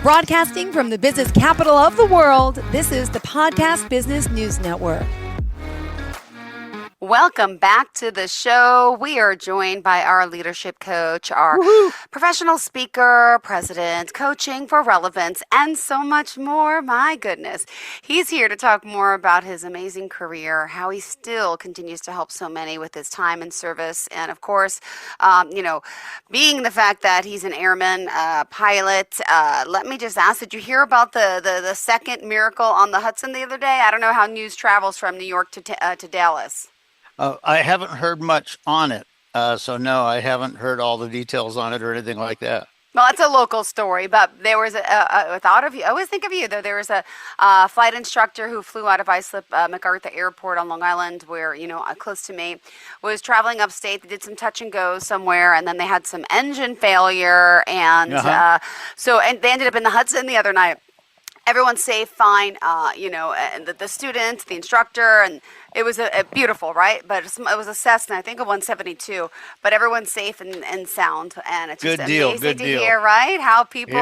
Broadcasting from the business capital of the world, this is the Podcast Business News Network. Welcome back to the show. We are joined by our leadership coach, our professional speaker, president, coaching for relevance, and so much more. My goodness. He's here to talk more about his amazing career, how he still continues to help so many with his time and service. And of course, being the fact that he's an airman, pilot, let me just ask, did you hear about the second miracle on the Hudson the other day? I don't know how news travels from New York to Dallas. I haven't heard much on it, so no, I haven't heard all the details on it or anything like that. Well, it's a local story, but there was a thought of you. I always think of you, though. There was a flight instructor who flew out of Islip MacArthur Airport on Long Island, where, close to me, was traveling upstate. They did some touch and go somewhere, and then they had some engine failure, and and they ended up in the Hudson the other night. Everyone's safe, fine, and the students, the instructor, and it was a beautiful, right? But it was a Cessna, I think a 172, but everyone's safe and sound, and it's just amazing to hear, right? How people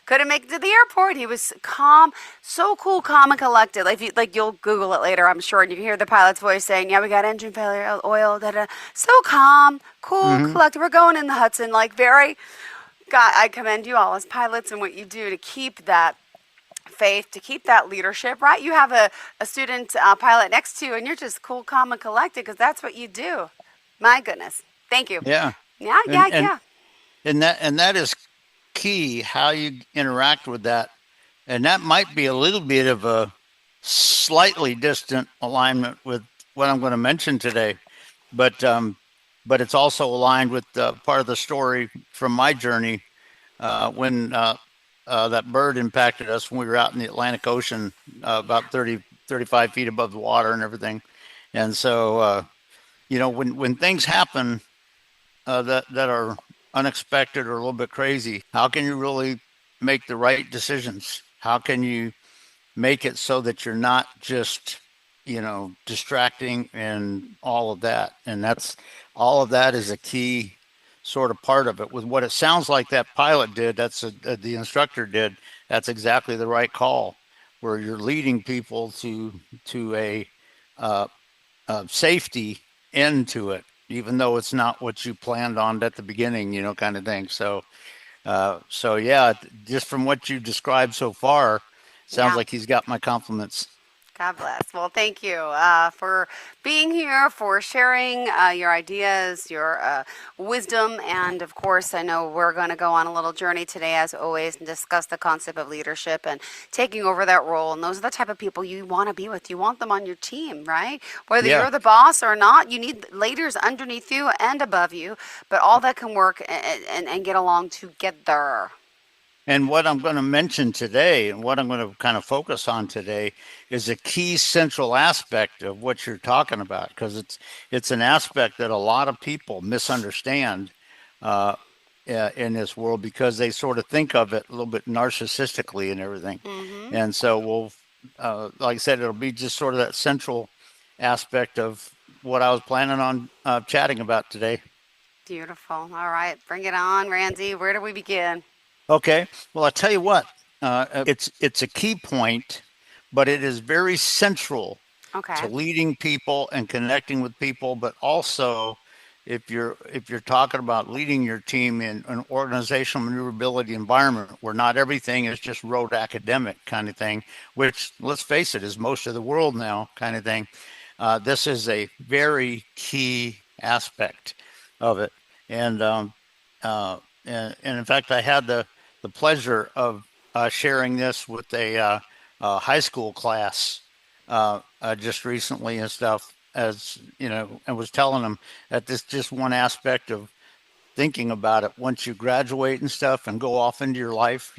couldn't make it to the airport. He was calm, so cool, calm and collected. Like you'll Google it later, I'm sure, and you can hear the pilot's voice saying, "Yeah, we got engine failure, oil, da-da." So calm, cool, collected. We're going in the Hudson, God, I commend you all as pilots and what you do to keep that faith, to keep that leadership, right? You have a student pilot next to you, and you're just cool, calm, and collected because that's what you do. My goodness. Thank you. Yeah. Yeah. And that is key, how you interact with that. And that might be a little bit of a slightly distant alignment with what I'm going to mention today. But it's also aligned with part of the story from my journey when that bird impacted us when we were out in the Atlantic Ocean, about 35 feet above the water and everything. And so, when things happen that are unexpected or a little bit crazy, how can you really make the right decisions? How can you make it so that you're not just, distracting and all of that? And all of that is a key sort of part of it. With what it sounds like that pilot did, the instructor did, that's exactly the right call, where you're leading people to a safety end to it, even though it's not what you planned on at the beginning, kind of thing. So yeah, just from what you described so far, sounds like he's got my compliments. God bless. Well, thank you for being here, for sharing your ideas, your wisdom. And of course, I know we're going to go on a little journey today, as always, and discuss the concept of leadership and taking over that role. And those are the type of people you want to be with. You want them on your team, right? Whether you're the boss or not, you need leaders underneath you and above you, but all that can work and get along together. And what I'm going to mention today, and what I'm going to kind of focus on today, is a key central aspect of what you're talking about, because it's an aspect that a lot of people misunderstand in this world, because they sort of think of it a little bit narcissistically and everything. And so like I said, it'll be just sort of that central aspect of what I was planning on chatting about today. Beautiful. All right, bring it on, Randy. Where do we begin? Okay. Well, I'll tell you what, it's a key point, but it is very central to leading people and connecting with people. But also, if you're talking about leading your team in an organizational maneuverability environment where not everything is just rote academic kind of thing, which, let's face it, is most of the world now kind of thing, this is a very key aspect of it. And in fact, I had the pleasure of sharing this with a high school class just recently and stuff, as and was telling them that this just one aspect of thinking about it once you graduate and stuff and go off into your life,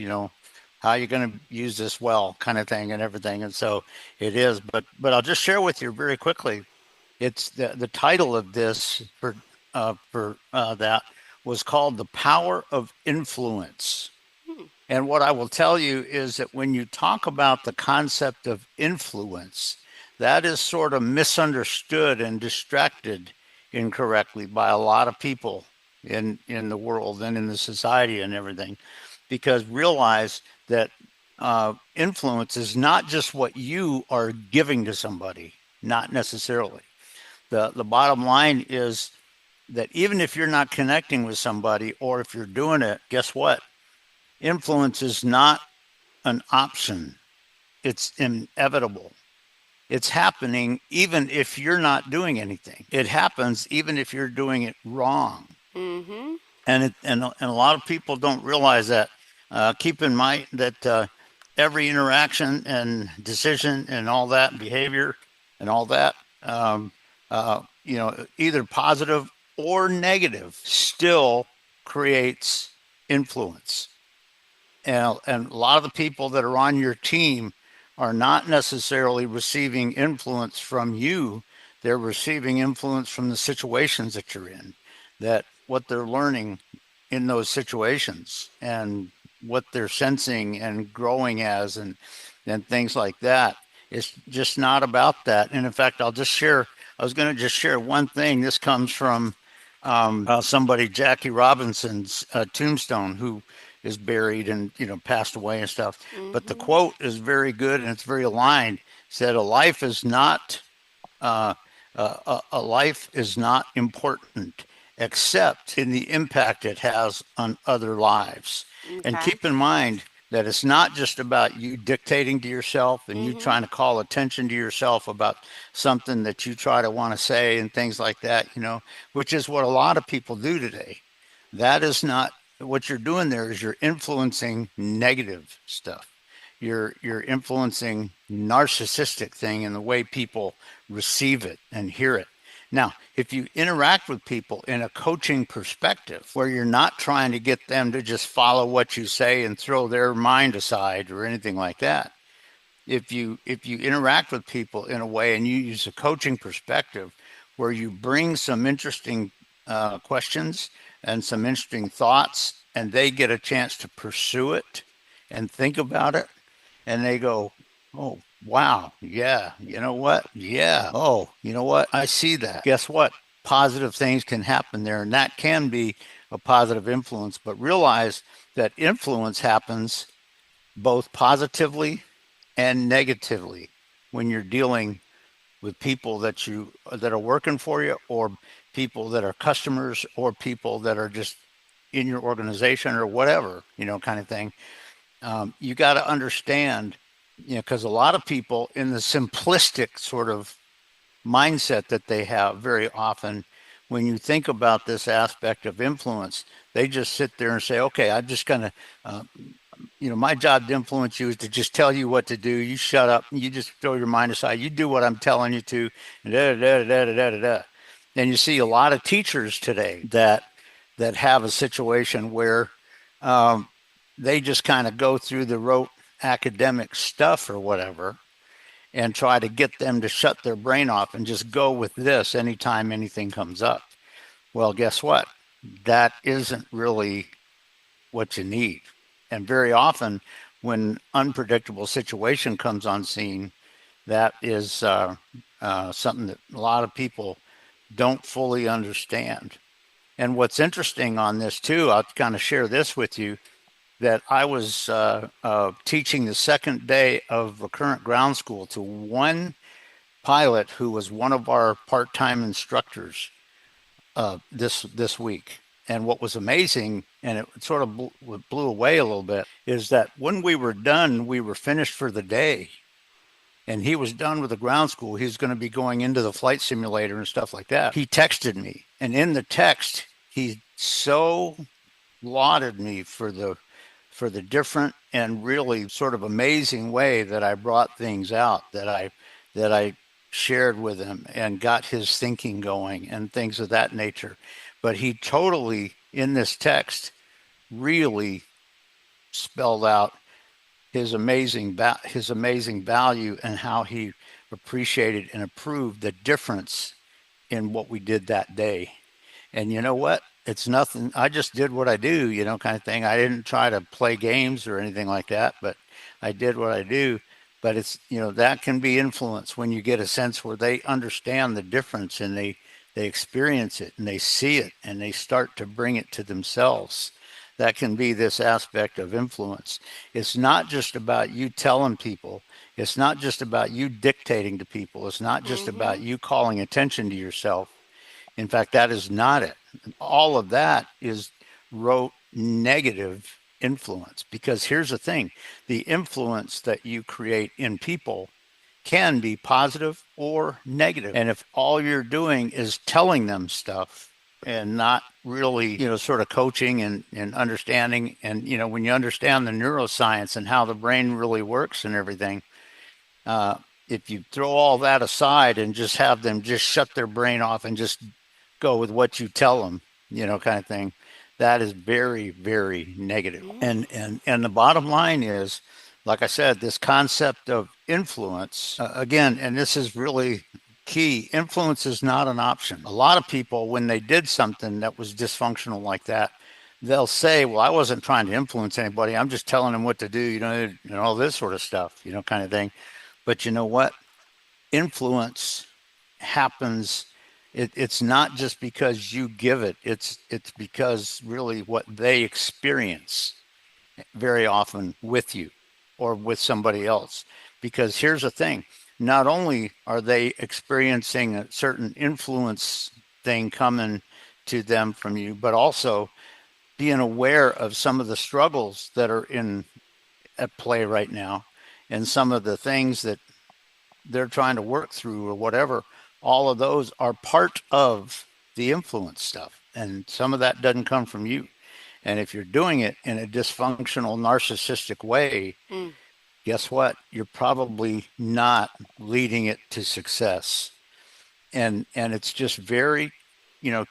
how you're going to use this well kind of thing and everything. And so it is, but I'll just share with you very quickly. It's the title of this for that was called The Power of Influence. And what I will tell you is that when you talk about the concept of influence, that is sort of misunderstood and distracted incorrectly by a lot of people in the world and in the society and everything, because realize that influence is not just what you are giving to somebody, not necessarily. The bottom line is that even if you're not connecting with somebody, or if you're doing it, guess what? Influence is not an option. It's inevitable. It's happening even if you're not doing anything. It happens even if you're doing it wrong. Mm-hmm. And a lot of people don't realize that. Keep in mind that every interaction and decision and all that behavior and all that, either positive or negative, still creates influence. And a lot of the people that are on your team are not necessarily receiving influence from you. They're receiving influence from the situations that you're in, that what they're learning in those situations and what they're sensing and growing as, and things like that. It's just not about that. And in fact, I was going to just share one thing. This comes from somebody, Jackie Robinson's tombstone, who is buried and passed away and stuff. Mm-hmm. But the quote is very good and it's very aligned. It said, a life is not important except in the impact it has on other lives. Okay. And keep in mind that it's not just about you dictating to yourself and you trying to call attention to yourself about something that you try to want to say and things like that, which is what a lot of people do today. That is not what you're doing. There is you're influencing negative stuff. You're influencing narcissistic thing in the way people receive it and hear it. Now, if you interact with people in a coaching perspective, where you're not trying to get them to just follow what you say and throw their mind aside or anything like that, if you interact with people in a way and you use a coaching perspective where you bring some interesting questions and some interesting thoughts, and they get a chance to pursue it and think about it, and they go, oh, wow, yeah, you know what? Yeah. Oh, you know what? I see that. Guess what? Positive things can happen there, and that can be a positive influence. But realize that influence happens both positively and negatively when you're dealing with people that are working for you, or people that are customers, or people that are just in your organization or whatever, kind of thing. You got to understand, because a lot of people in the simplistic sort of mindset that they have very often, when you think about this aspect of influence, they just sit there and say, okay, I'm just going to, my job to influence you is to just tell you what to do. You shut up. You just throw your mind aside. You do what I'm telling you to. And And you see a lot of teachers today that have a situation where they just kind of go through the rote academic stuff or whatever and try to get them to shut their brain off and just go with this anytime anything comes up. Well, guess what? That isn't really what you need. And very often when unpredictable situation comes on scene, that is something that a lot of people don't fully understand. And what's interesting on this too, I'll kind of share this with you, that I was teaching the second day of recurrent ground school to one pilot who was one of our part-time instructors this week. And what was amazing, and it sort of blew away a little bit, is that when we were done, we were finished for the day. And he was done with the ground school. He was going to be going into the flight simulator and stuff like that. He texted me. And in the text, he so lauded me for the different and really sort of amazing way that I brought things out, that I shared with him and got his thinking going and things of that nature. But he totally, in this text, really spelled out his amazing value and how he appreciated and approved the difference in what we did that day. And you know what? It's nothing. I just did what I do, kind of thing. I didn't try to play games or anything like that, but I did what I do. But it's, that can be influence when you get a sense where they understand the difference and they experience it and they see it and they start to bring it to themselves. that can be this aspect of influence. It's not just about you telling people. It's not just about you dictating to people. It's not just about you calling attention to yourself. In fact, that is not it. All of that is negative influence, because here's the thing: the influence that you create in people can be positive or negative. And if all you're doing is telling them stuff and not really, sort of coaching and understanding, and, when you understand the neuroscience and how the brain really works and everything, if you throw all that aside and just have them just shut their brain off and just go with what you tell them, kind of thing, that is very, very negative. And the bottom line is, like I said, this concept of influence, again, and this is really key: influence is not an option. A lot of people, when they did something that was dysfunctional like that, they'll say, well, I wasn't trying to influence anybody. I'm just telling them what to do, and all this sort of stuff, kind of thing. But you know what? Influence happens. It's not just because you give it. It's because really what they experience very often with you or with somebody else. Because here's the thing: not only are they experiencing a certain influence thing coming to them from you, but also being aware of some of the struggles that are at play right now, and some of the things that they're trying to work through or whatever. All of those are part of the influence stuff. And some of that doesn't come from you. And if you're doing it in a dysfunctional, narcissistic way, guess what? You're probably not leading it to success. And it's just very,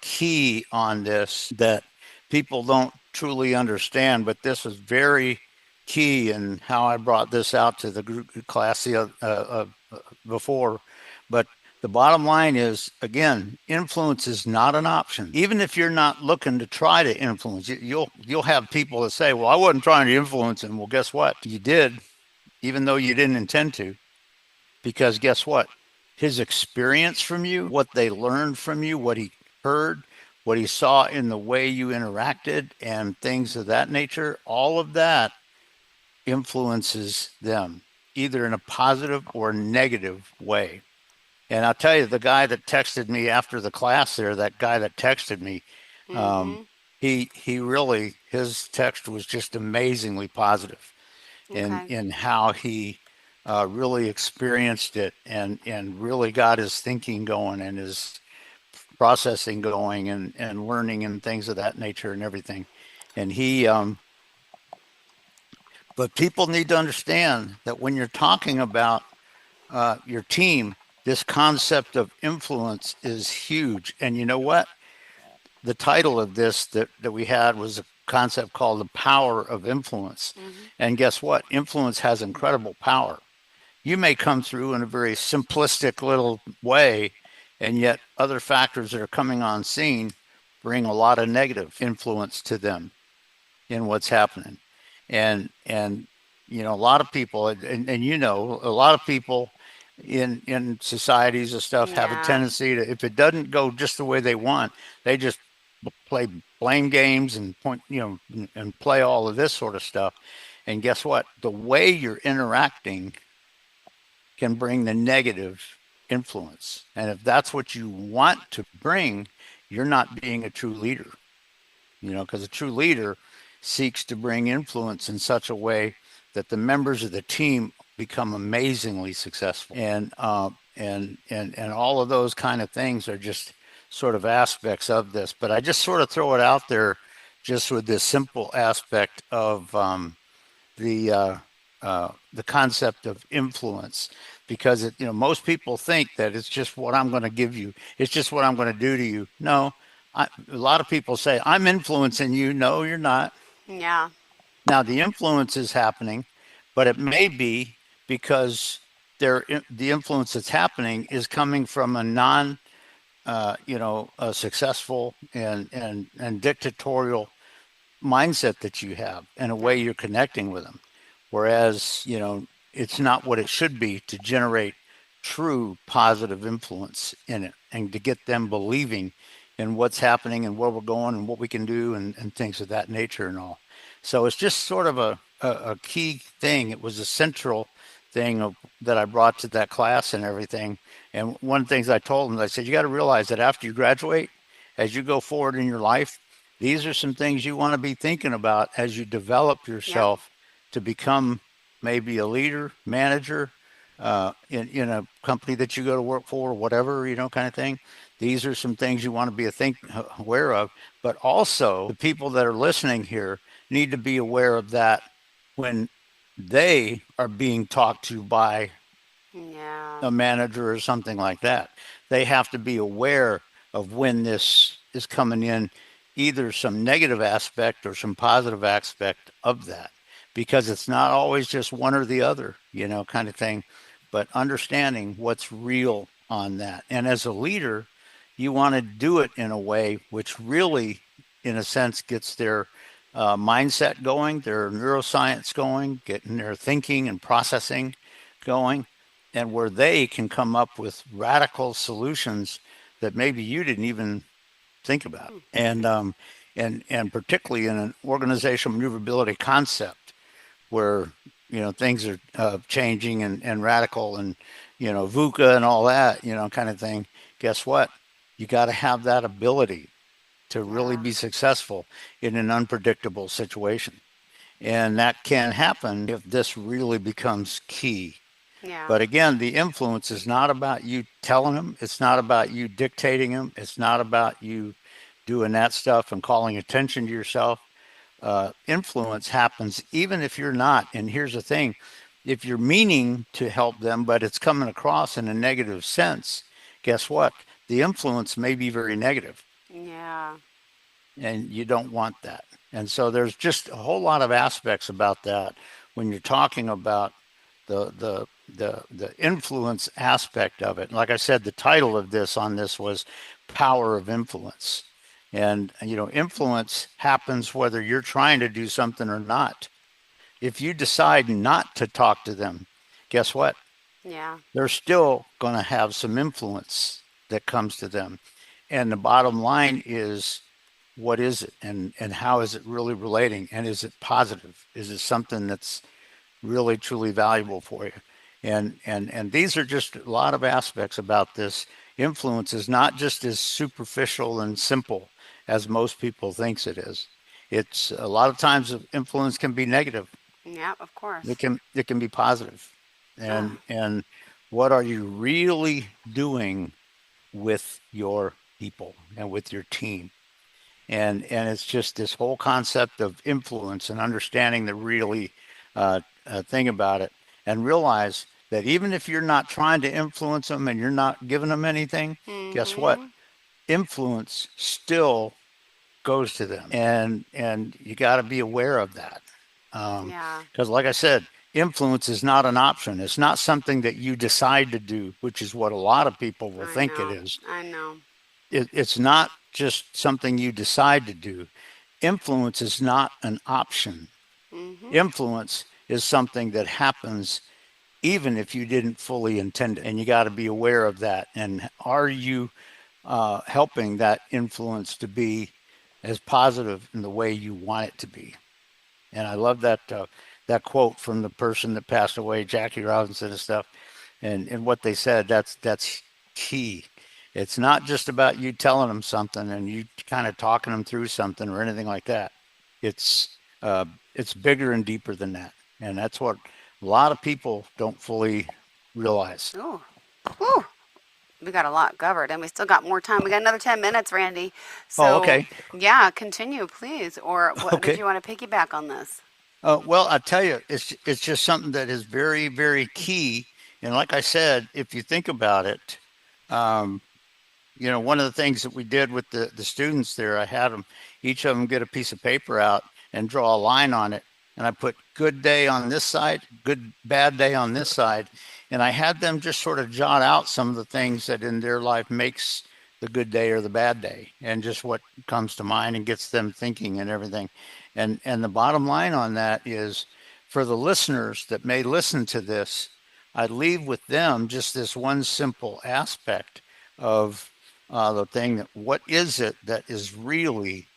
key on this, that people don't truly understand. But this is very key in how I brought this out to the group class before. But the bottom line is, again, influence is not an option. Even if you're not looking to try to influence, you'll have people that say, well, I wasn't trying to influence him. Well, guess what? You did, even though you didn't intend to. Because guess what? His experience from you, what they learned from you, what he heard, what he saw in the way you interacted and things of that nature, all of that influences them, either in a positive or negative way. And I'll tell you, the guy that texted me after the class there, that guy that texted me, he really, his text was just amazingly positive in how he really experienced it and really got his thinking going and his processing going and learning and things of that nature and everything. And but people need to understand that when you're talking about your team, this concept of influence is huge. And you know what? The title of this that we had was a concept called the power of influence. And guess what? Influence has incredible power. You may come through in a very simplistic little way, and yet other factors that are coming on scene bring a lot of negative influence to them in what's happening. And a lot of people, and a lot of people in societies and stuff have a tendency to, if it doesn't go just the way they want, they just play blame games and and play all of this sort of stuff. And guess what? The way you're interacting can bring the negative influence. And if that's what you want to bring, you're not being a true leader. Because a true leader seeks to bring influence in such a way that the members of the team become amazingly successful. And all of those kind of things are just sort of aspects of this. But I just sort of throw it out there just with this simple aspect of the concept of influence, because most people think that it's just what I'm going to give you. It's just what I'm going to do to you. No, a lot of people say, I'm influencing you. No, you're not. Yeah. Now, the influence is happening, but it may be because the influence that's happening is coming from a a successful and dictatorial mindset that you have and a way you're connecting with them. Whereas, it's not what it should be to generate true positive influence in it and to get them believing and what's happening and where we're going and what we can do and things of that nature and all. So it's just sort of a key thing. It was a central thing that I brought to that class and everything. And one of the things I told them, I said, you got to realize that after you graduate, as you go forward in your life, these are some things you want to be thinking about as you develop yourself to become maybe a leader, manager, in a company that you go to work for, or whatever, kind of thing. These are some things you want to be aware of. But also, the people that are listening here need to be aware of that when they are being talked to by a manager or something like that. They have to be aware of when this is coming in, either some negative aspect or some positive aspect of that, because it's not always just one or the other, kind of thing, but understanding what's real on that. And as a leader, you want to do it in a way which really, in a sense, gets their mindset going, their neuroscience going, getting their thinking and processing going, and where they can come up with radical solutions that maybe you didn't even think about. And particularly in an organizational maneuverability concept where, things are changing and radical and, VUCA and all that, kind of thing. Guess what? You got to have that ability to really be successful in an unpredictable situation. And that can happen if this really becomes key. Yeah. But again, the influence is not about you telling them. It's not about you dictating them. It's not about you doing that stuff and calling attention to yourself. Influence happens even if you're not. And here's the thing. If you're meaning to help them, but it's coming across in a negative sense, guess what? The influence may be very negative. Yeah. And you don't want that. And so there's just a whole lot of aspects about that when you're talking about the influence aspect of it. And like I said, the title of this was Power of Influence. And, influence happens whether you're trying to do something or not. If you decide not to talk to them, guess what? Yeah. They're still going to have some influence that comes to them. And the bottom line is, what is it? And how is it really relating? And is it positive? Is it something that's really, truly valuable for you? And these are just a lot of aspects about this. Influence is not just as superficial and simple as most people thinks it is. It's a lot of times influence can be negative. Yeah, of course. It can be positive. And what are you really doing with your people and with your team? And it's just this whole concept of influence and understanding the really thing about it, and realize that even if you're not trying to influence them and you're not giving them anything, guess what? Influence still goes to them. And you got to be aware of that. Because like I said, influence is not an option. It's not something that you decide to do, which is what a lot of people will think it is. I know. It's not just something you decide to do. Influence is not an option. Influence is something that happens even if you didn't fully intend it. And you got to be aware of that. And are you helping that influence to be as positive in the way you want it to be? And I love that quote from the person that passed away, Jackie Robinson and stuff. And what they said, that's key. It's not just about you telling them something and you kind of talking them through something or anything like that. It's bigger and deeper than that. And that's what a lot of people don't fully realize. Ooh. We got a lot covered, and we still got more time. We got another 10 minutes, Randy. So, okay. Yeah, continue, please. Or what did you want to piggyback on this? Well, I tell you, it's just something that is very, very key. And like I said, if you think about it, one of the things that we did with the students there, I had them, each of them get a piece of paper out and draw a line on it. And I put good day on this side, bad day on this side. And I had them just sort of jot out some of the things that in their life makes the good day or the bad day, and just what comes to mind and gets them thinking and everything. And the bottom line on that is, for the listeners that may listen to this, I leave with them just this one simple aspect of the thing that what is it that is really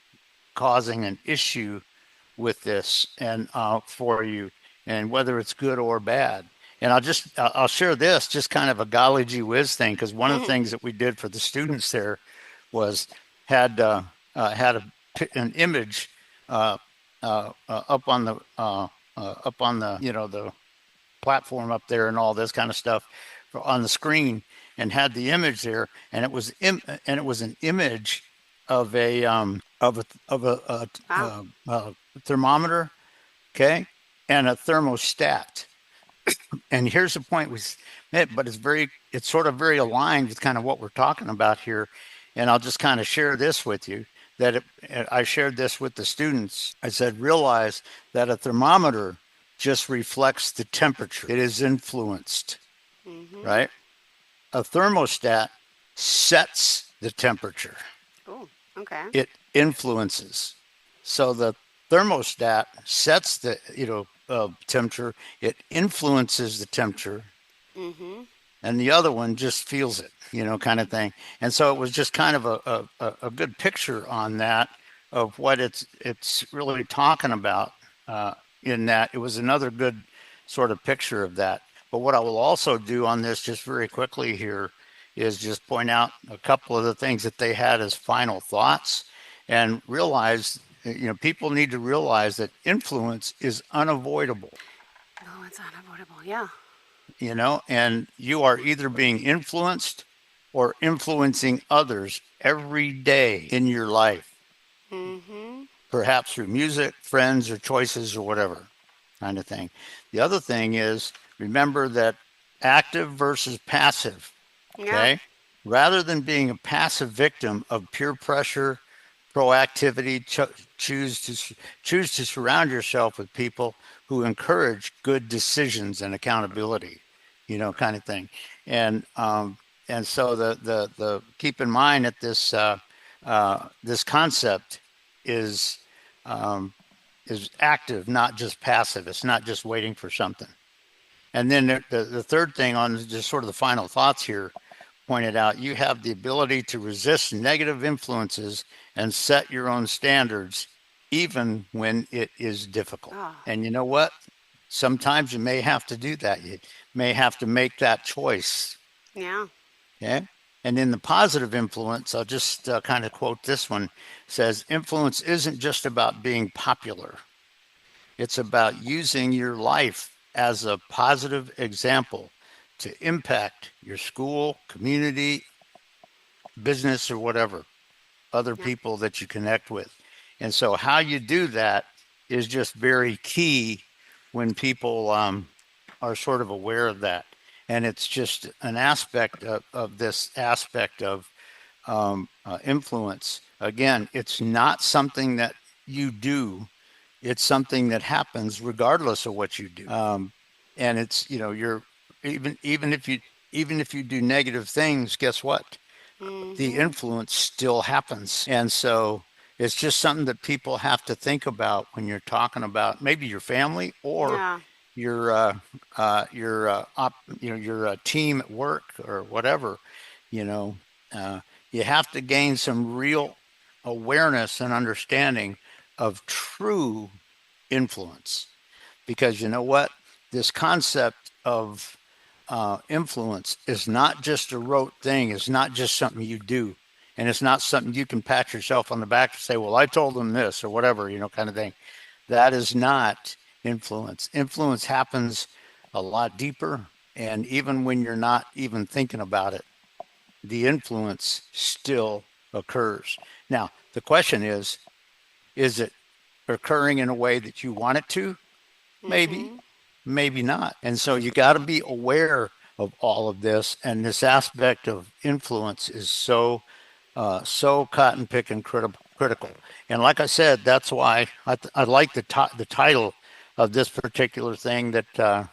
causing an issue with this and for you, and whether it's good or bad. And I'll share this, just kind of a golly gee whiz thing, because one of the things that we did for the students there was had an image up on the the platform up there and all this kind of stuff on the screen, and had the image there, and it was an image of a thermometer, okay, and a thermostat. And here's the point but it's sort of very aligned with kind of what we're talking about here. And I'll just kind of share this with you, that I shared this with the students. I said, realize that a thermometer just reflects the temperature. It is influenced, right? A thermostat sets the temperature. Oh, okay. It influences. So the thermostat sets the temperature. It influences the temperature, and the other one just feels it, kind of thing. And so it was just kind of a good picture on that of what it's really talking about. In that, it was another good sort of picture of that. But what I will also do on this, just very quickly here, is just point out a couple of the things that they had as final thoughts, and realize, people need to realize that influence is unavoidable. Oh, it's unavoidable, yeah. And you are either being influenced or influencing others every day in your life. Perhaps through music, friends, or choices, or whatever kind of thing. The other thing is, remember that active versus passive, okay? Yeah. Rather than being a passive victim of peer pressure, proactivity, choose to surround yourself with people who encourage good decisions and accountability, kind of thing. And so the keep in mind that this concept is active, not just passive. It's not just waiting for something. And then the third thing, on just sort of the final thoughts here, pointed out, you have the ability to resist negative influences and set your own standards, even when it is difficult. Oh. And you know what? Sometimes you may have to do that. You may have to make that choice. Yeah. Okay. And in the positive influence, I'll just kind of quote this one. It says, influence isn't just about being popular. It's about using your life as a positive example to impact your school, community, business, or whatever, other people that you connect with. And so how you do that is just very key when people are sort of aware of that. And it's just an aspect of this aspect of influence. Again, it's not something that you do. It's something that happens regardless of what you do. And it's, you're even if you do negative things, guess what? The influence still happens. And so it's just something that people have to think about when you're talking about maybe your family or your team at work or whatever. You have to gain some real awareness and understanding of true influence, because you know what? This concept of influence is not just a rote thing. It's not just something you do, and it's not something you can pat yourself on the back and say, well, I told them this or whatever, kind of thing. That is not influence. Influence happens a lot deeper, and even when you're not even thinking about it, the influence still occurs. Now, the question is it occurring in a way that you want it to? Maybe, maybe not. And so you got to be aware of all of this, and this aspect of influence is so cotton picking critical. And like I said, that's why I like the title of this particular thing that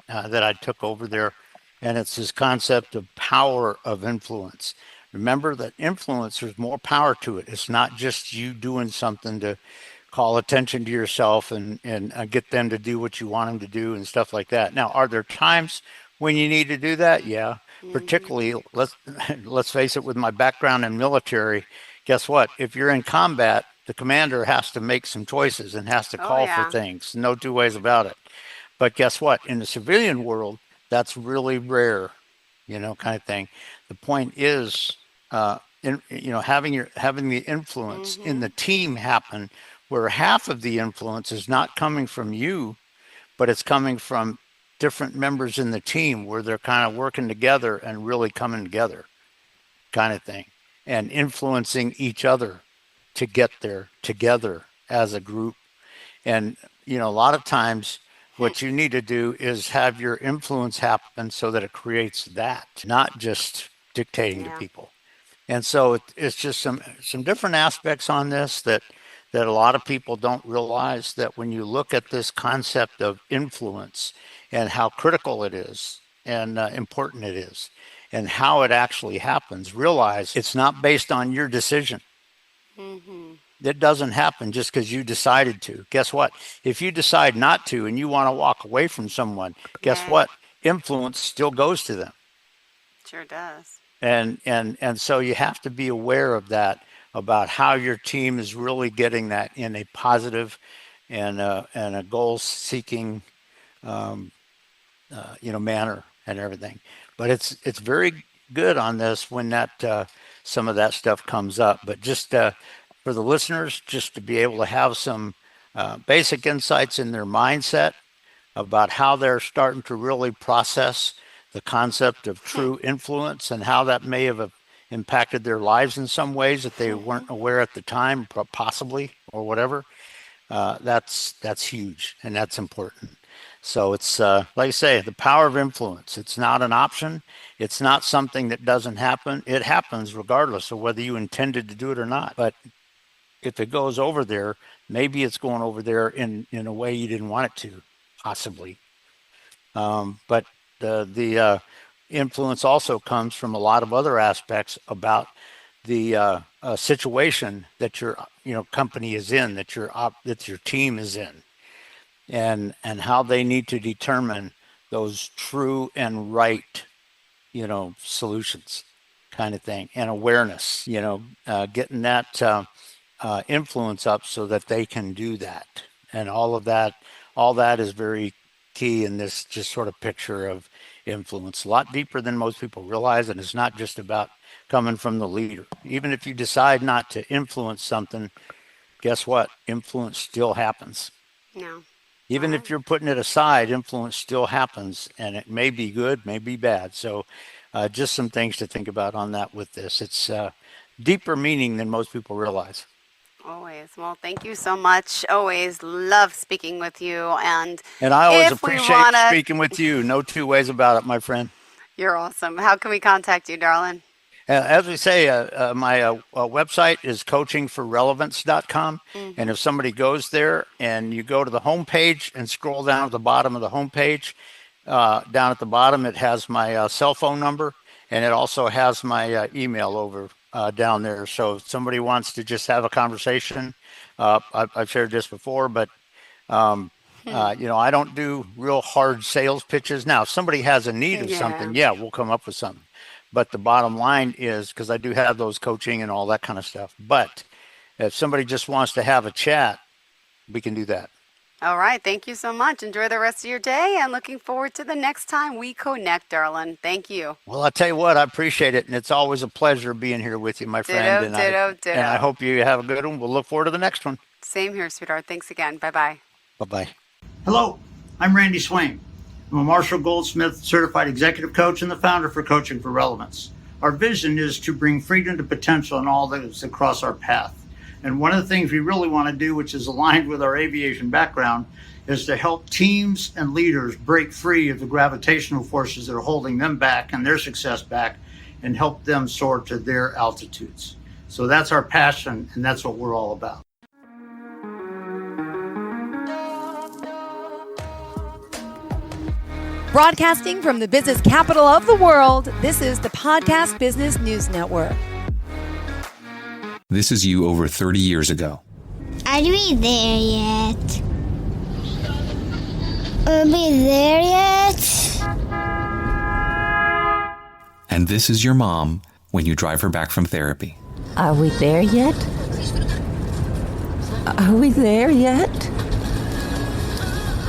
I took over there, and it's this concept of power of influence. Remember that influence, there's more power to it. It's not just you doing something to call attention to yourself and get them to do what you want them to do and stuff like that. Now, are there times when you need to do that? Yeah. particularly let's face it, with my background in military, guess what? If you're in combat, the commander has to make some choices and has to call for things. No two ways about it. But guess what? In the civilian world, that's really rare, kind of thing. The point is, having the influence in the team happen, where half of the influence is not coming from you, but it's coming from different members in the team, where they're kind of working together and really coming together, kind of thing, and influencing each other to get there together as a group. And a lot of times what you need to do is have your influence happen so that it creates that, not just dictating to people. And so it's just some different aspects on this that a lot of people don't realize, that when you look at this concept of influence and how critical it is and important it is and how it actually happens, realize it's not based on your decision. It doesn't happen just because you decided to. Guess what? If you decide not to and you want to walk away from someone, guess what? Influence still goes to them. Sure does. And so you have to be aware of that, about how your team is really getting that in a positive and a goal-seeking, manner and everything. But it's very good on this when that some of that stuff comes up. But just for the listeners, just to be able to have some basic insights in their mindset about how they're starting to really process the concept of true influence and how that may have impacted their lives in some ways that they weren't aware at the time, possibly, or whatever. That's huge, and that's important. So it's like I say, the power of influence. It's not an option. It's not something that doesn't happen. It happens regardless of whether you intended to do it or not. But if it goes over there, maybe it's going over there in a way you didn't want it to, possibly. But the influence also comes from a lot of other aspects about the situation that your company is in, that your team is in, and how they need to determine those true and right solutions, kind of thing, and awareness, getting that influence up so that they can do that. And all that is very key in this just sort of picture of influence, a lot deeper than most people realize. And it's not just about coming from the leader. Even if you decide not to influence something, guess what? Influence still happens. No. Even if you're putting it aside, influence still happens, and it may be good, may be bad. So just some things to think about on that with this. It's deeper meaning than most people realize. Always. Well, thank you so much. Always love speaking with you. And I always appreciate speaking with you. No two ways about it, my friend. You're awesome. How can we contact you, darling? As we say, my website is coachingforrelevance.com. And if somebody goes there and you go to the homepage and scroll down at the bottom of the homepage, down at the bottom, it has my cell phone number, and it also has my email over down there. So if somebody wants to just have a conversation, I've shared this before, but I don't do real hard sales pitches. Now, if somebody has a need of something, we'll come up with something. But the bottom line is, because I do have those coaching and all that kind of stuff. But if somebody just wants to have a chat, we can do that. All right. Thank you so much. Enjoy the rest of your day, and looking forward to the next time we connect, darling. Thank you. Well, I tell you what, I appreciate it. And it's always a pleasure being here with you, my friend. Ditto. And I hope you have a good one. We'll look forward to the next one. Same here, sweetheart. Thanks again. Bye-bye. Bye-bye. Hello, I'm Randy Swaim. I'm a Marshall Goldsmith certified executive coach and the founder for Coaching for Relevance. Our vision is to bring freedom to potential in all those across our path. And one of the things we really want to do, which is aligned with our aviation background, is to help teams and leaders break free of the gravitational forces that are holding them back and their success back, and help them soar to their altitudes. So that's our passion, and that's what we're all about. Broadcasting from the business capital of the world, this is the Podcast Business News Network. This is you over 30 years ago. Are we there yet? Are we there yet? And this is your mom when you drive her back from therapy. Are we there yet? Are we there yet?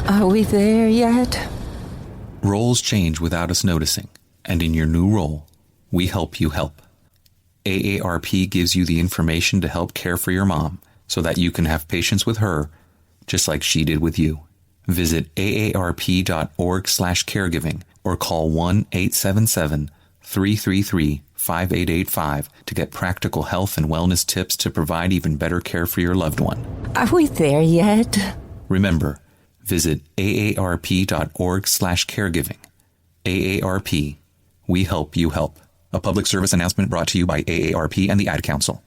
Are we there yet? Roles change without us noticing, and in your new role, we help you help. AARP gives you the information to help care for your mom so that you can have patience with her just like she did with you. Visit aarp.org/caregiving or call 1-877-333-5885 to get practical health and wellness tips to provide even better care for your loved one. Are we there yet? Remember, visit aarp.org/caregiving. AARP, we help you help. A public service announcement brought to you by AARP and the Ad Council.